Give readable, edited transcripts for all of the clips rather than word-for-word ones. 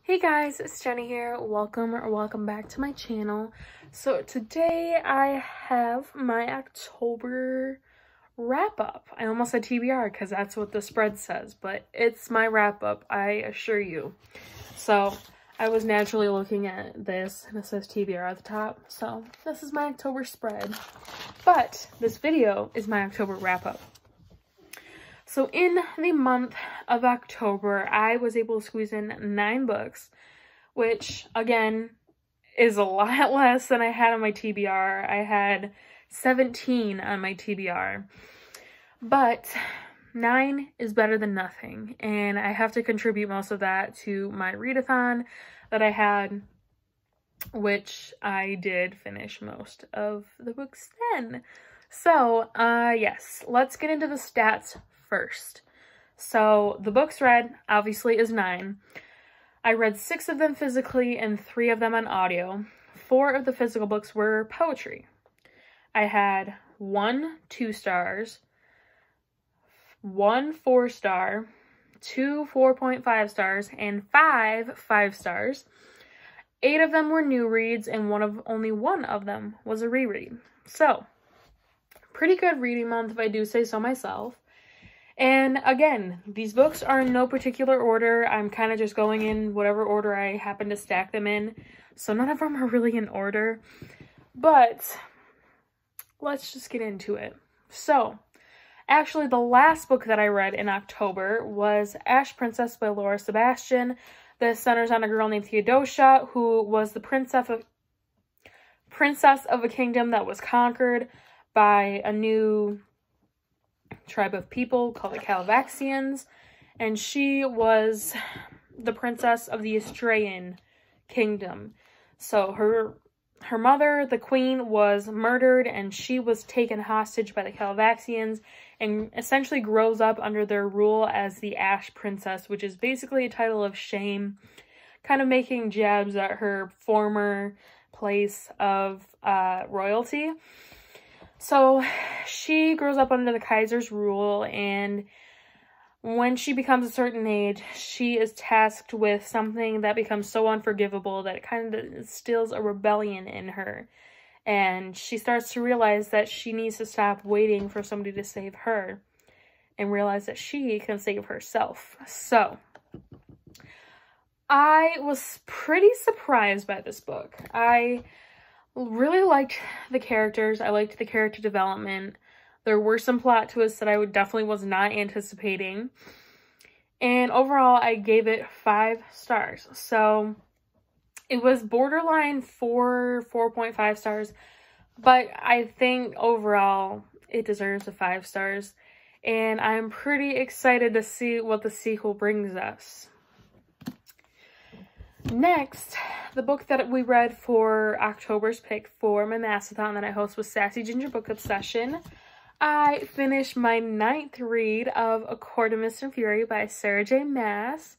Hey guys, it's Jenny here. Welcome back to my channel. So today I have my October wrap up. I almost said TBR because that's what the spread says, but it's my wrap up, I assure you. So I was naturally looking at this and it says TBR at the top. So this is my October spread, but this video is my October wrap up. So in the month of October, I was able to squeeze in 9 books, which again is a lot less than I had on my TBR. I had 17 on my TBR, but 9 is better than nothing. And I have to contribute most of that to my readathon that I had, which I did finish most of the books then. So, yes, let's get into the stats first. So the books read obviously is 9. I read 6 of them physically and 3 of them on audio. 4 of the physical books were poetry. I had 1 2-stars, 1 4-star, 2 4.5 stars, and 5 5-stars. 8 of them were new reads, and only one of them was a reread. So pretty good reading month if I do say so myself. And again, these books are in no particular order. I'm kind of just going in whatever order I happen to stack them in. So none of them are really in order. But let's just get into it. So actually the last book that I read in October was Ashe Princess by Laura Sebastian. This centers on a girl named Theodosia who was the princess of a kingdom that was conquered by a new tribe of people called the Calvaxians, and she was the princess of the Astraean kingdom. So her mother, the queen, was murdered, and she was taken hostage by the Calvaxians and essentially grows up under their rule as the Ashe Princess, which is basically a title of shame, kind of making jabs at her former place of royalty. So she grows up under the Kaiser's rule, and when she becomes a certain age, she is tasked with something that becomes so unforgivable that it kind of instills a rebellion in her. And she starts to realize that she needs to stop waiting for somebody to save her and realize that she can save herself. So I was pretty surprised by this book. I really liked the characters. I liked the character development. There were some plot twists that I definitely was not anticipating. And overall, I gave it 5 stars. So it was borderline 4.5 stars. But I think overall, it deserves the 5 stars. And I'm pretty excited to see what the sequel brings us. Next, the book that we read for October's pick for my Massathon that I host with Sassy Ginger Book Obsession, I finished my 9th read of A Court of Mist and Fury by Sarah J. Maas.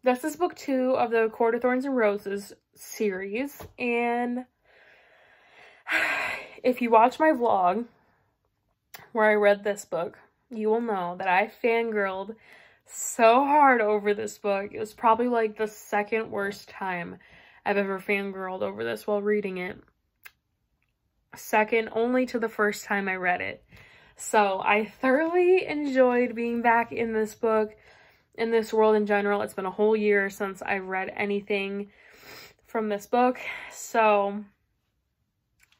This is book 2 of the Court of Thorns and Roses series, and if you watch my vlog where I read this book, you will know that I fangirled so hard over this book. It was probably like the 2nd worst time I've ever fangirled over this while reading it. Second only to the first time I read it. So I thoroughly enjoyed being back in this book, in this world in general. It's been a whole year since I read anything from this book. So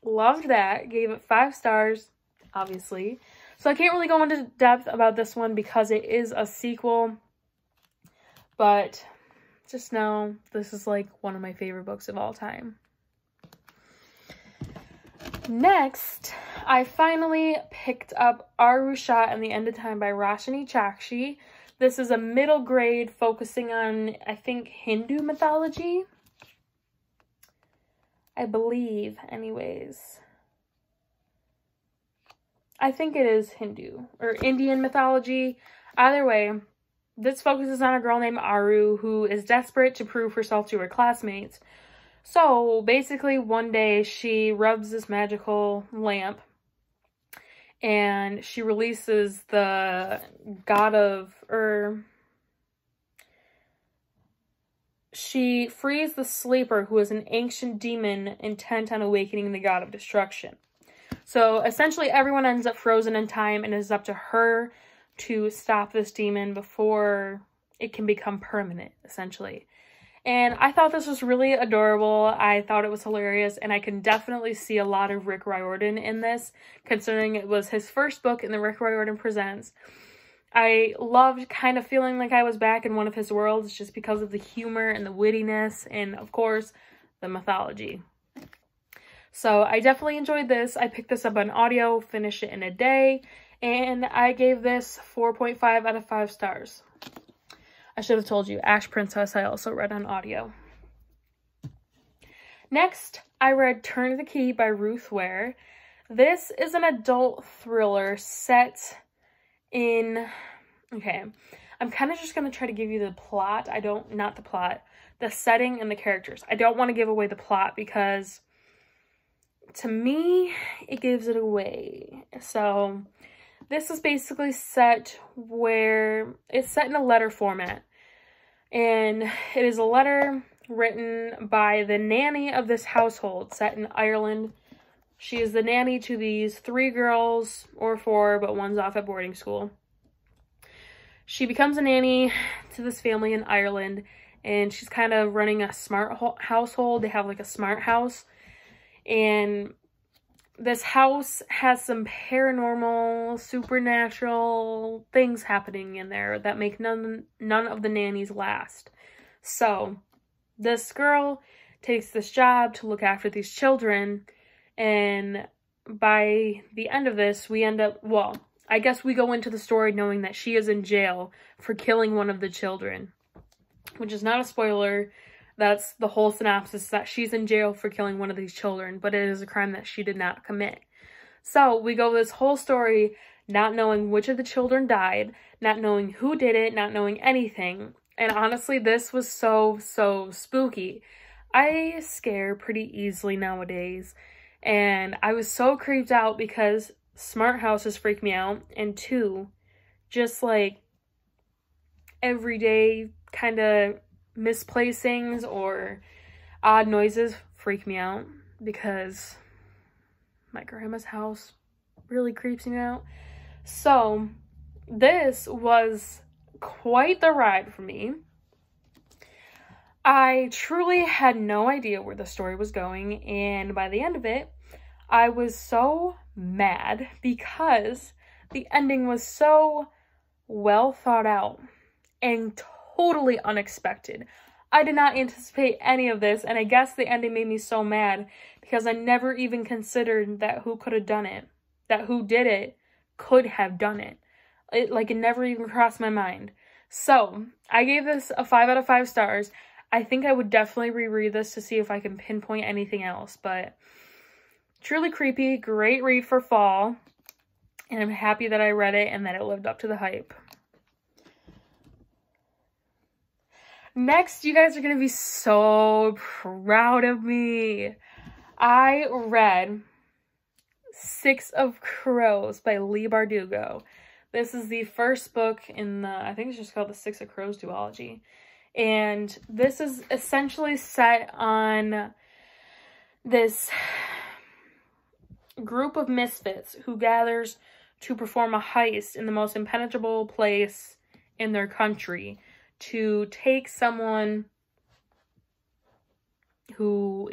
loved that. Gave it 5 stars, obviously. So I can't really go into depth about this one because it is a sequel, but just know this is like one of my favorite books of all time. Next, I finally picked up Arusha and the End of Time by Roshani Chakshi. This is a middle grade focusing on, I think, Hindu mythology. I believe, anyways. I think it is Hindu or Indian mythology. Either way, this focuses on a girl named Aru who is desperate to prove herself to her classmates. So basically one day she rubs this magical lamp and she releases the god of, she frees the Sleeper, who is an ancient demon intent on awakening the god of destruction. So essentially everyone ends up frozen in time, and it is up to her to stop this demon before it can become permanent, essentially. And I thought this was really adorable. I thought it was hilarious, and I can definitely see a lot of Rick Riordan in this, considering it was his first book in the Rick Riordan Presents. I loved kind of feeling like I was back in one of his worlds just because of the humor and the wittiness and, of course, the mythology. So I definitely enjoyed this. I picked this up on audio, finished it in a day, and I gave this 4.5 out of 5 stars. I should have told you, Ashe Princess I also read on audio. Next, I read Turn the Key by Ruth Ware. This is an adult thriller set in... Okay, I'm kind of just going to try to give you the plot. Not the plot, the setting and the characters. I don't want to give away the plot because, to me, it gives it away. So, this is basically set where it's set in a letter format. And it is a letter written by the nanny of this household, set in Ireland. She is the nanny to these 3 girls, or 4, but one's off at boarding school. She becomes a nanny to this family in Ireland, and she's kind of running a smart household. They have like a smart house, and this house has some paranormal, supernatural things happening in there that make none of the nannies last. So this girl takes this job to look after these children, and by the end of this, we end up, well, I guess we go into the story knowing that she is in jail for killing one of the children, which is not a spoiler. That's the whole synopsis, that she's in jail for killing one of these children, but it is a crime that she did not commit. So we go this whole story not knowing which of the children died, not knowing who did it, not knowing anything. And honestly, this was so spooky. I scare pretty easily nowadays, and I was so creeped out because smart houses freak me out, and 2, just like everyday kind of misplacings or odd noises freak me out because my grandma's house really creeps me out. So this was quite the ride for me. I truly had no idea where the story was going, and by the end of it, I was so mad because the ending was so well thought out and totally unexpected. I did not anticipate any of this, and I guess the ending made me so mad because I never even considered that who could have done it, that who did it could have done it. It never even crossed my mind. So I gave this a 5 out of 5 stars. I think I would definitely reread this to see if I can pinpoint anything else, but truly creepy, great read for fall, and I'm happy that I read it and that it lived up to the hype. Next, you guys are going to be so proud of me. I read 6 of Crows by Leigh Bardugo. This is the first book in the, I think it's just called the 6 of Crows duology. And this is essentially set on this group of misfits who gathers to perform a heist in the most impenetrable place in their country to take someone who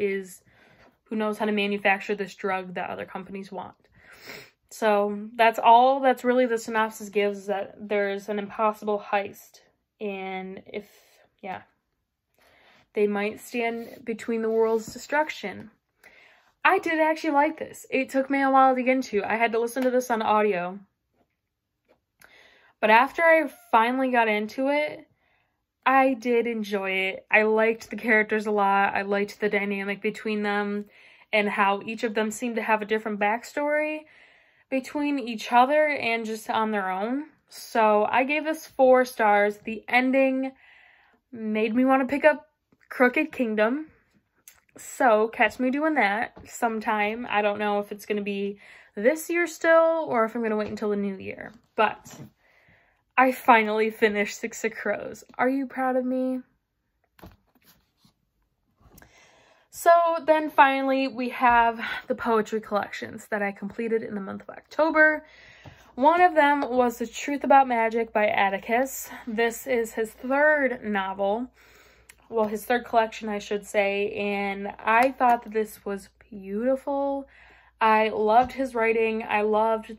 knows how to manufacture this drug that other companies want. So that's all that's really the synopsis gives, is that there's an impossible heist, and they might stand between the world's destruction. I did actually like this. It took me a while to get into. I had to listen to this on audio. But after I finally got into it, I did enjoy it. I liked the characters a lot. I liked the dynamic between them and how each of them seemed to have a different backstory between each other and just on their own. So I gave this 4 stars. The ending made me want to pick up Crooked Kingdom. So catch me doing that sometime. I don't know if it's going to be this year still or if I'm going to wait until the new year. But I finally finished 6 of Crows. Are you proud of me? So then finally we have the poetry collections that I completed in the month of October. One of them was The Truth About Magic by Atticus. This is his third novel. Well, his third collection, I should say. And I thought that this was beautiful. I loved his writing. I loved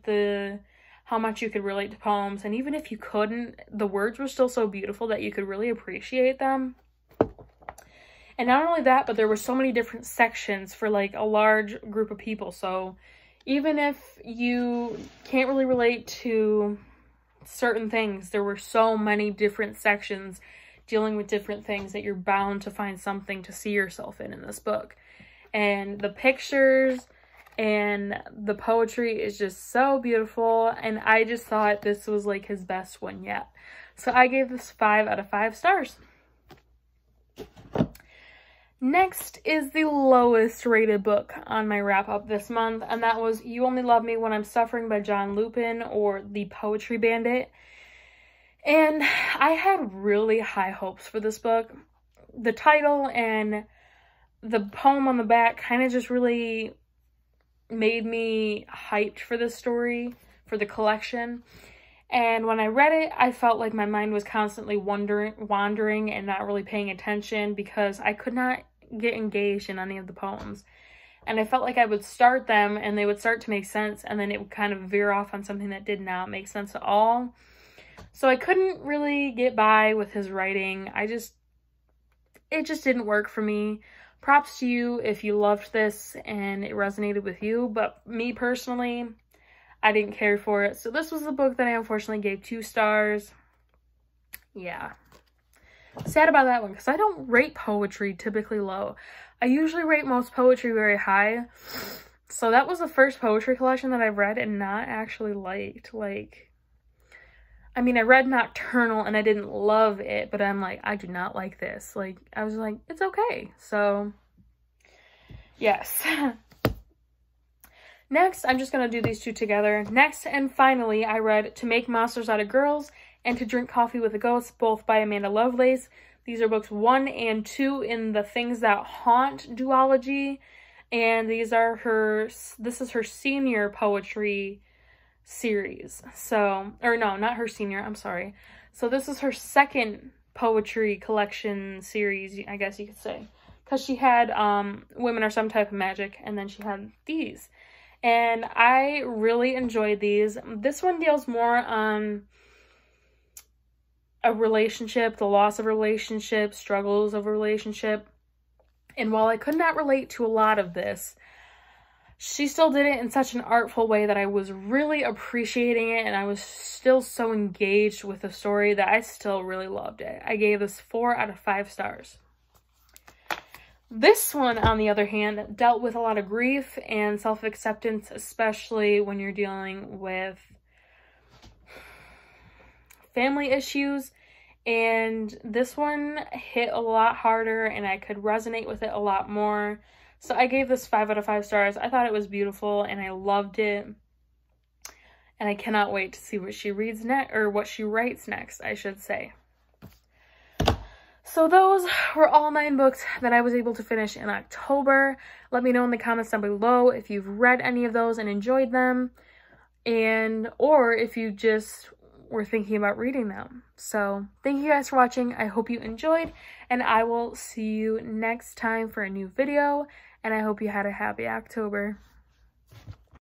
how much you could relate to poems. And even if you couldn't, the words were still so beautiful that you could really appreciate them. And not only that, but there were so many different sections for like a large group of people. So even if you can't really relate to certain things, there were so many different sections dealing with different things that you're bound to find something to see yourself in this book. And the pictures and the poetry is just so beautiful. And I just thought this was like his best one yet. So I gave this 5 out of 5 stars. Next is the lowest rated book on my wrap up this month, and that was You Only Love Me When I'm Suffering by John Lupin, or The Poetry Bandit. And I had really high hopes for this book. The title and the poem on the back kind of just really made me hyped for this story, for the collection. And when I read it, I felt like my mind was constantly wandering and not really paying attention because I could not get engaged in any of the poems. And I felt like I would start them and they would start to make sense, and then it would kind of veer off on something that did not make sense at all. So I couldn't really get by with his writing. It just didn't work for me. Props to you if you loved this and it resonated with you, but me personally, I didn't care for it. So this was the book that I unfortunately gave 2 stars. Yeah. Sad about that one because I don't rate poetry typically low. I usually rate most poetry very high. So that was the first poetry collection that I've read and not actually liked. Like, I mean, I read Nocturnal and I didn't love it, but I'm like, I do not like this. Like, I was like, it's okay. So, yes. Next, I'm just going to do these 2 together. Next and finally, I read To Make Monsters Out of Girls and To Drink Coffee with a Ghost, both by Amanda Lovelace. These are books 1 and 2 in the Things That Haunt duology. And this is her senior poetry series. So, or no, not her senior, I'm sorry. So this is her second poetry collection series, I guess you could say. Because she had Women Are Some Type of Magic, and then she had these. And I really enjoyed these. This one deals more on a relationship, the loss of a relationship, struggles of a relationship. And while I could not relate to a lot of this, she still did it in such an artful way that I was really appreciating it, and I was still so engaged with the story that I still really loved it. I gave this 4 out of 5 stars. This one, on the other hand, dealt with a lot of grief and self-acceptance, especially when you're dealing with family issues. And this one hit a lot harder and I could resonate with it a lot more. So I gave this 5 out of 5 stars. I thought it was beautiful and I loved it. And I cannot wait to see what she reads next, or what she writes next, I should say. So those were all 9 books that I was able to finish in October. Let me know in the comments down below if you've read any of those and enjoyed them, or if you just were thinking about reading them. So thank you guys for watching. I hope you enjoyed, and I will see you next time for a new video, and I hope you had a happy October.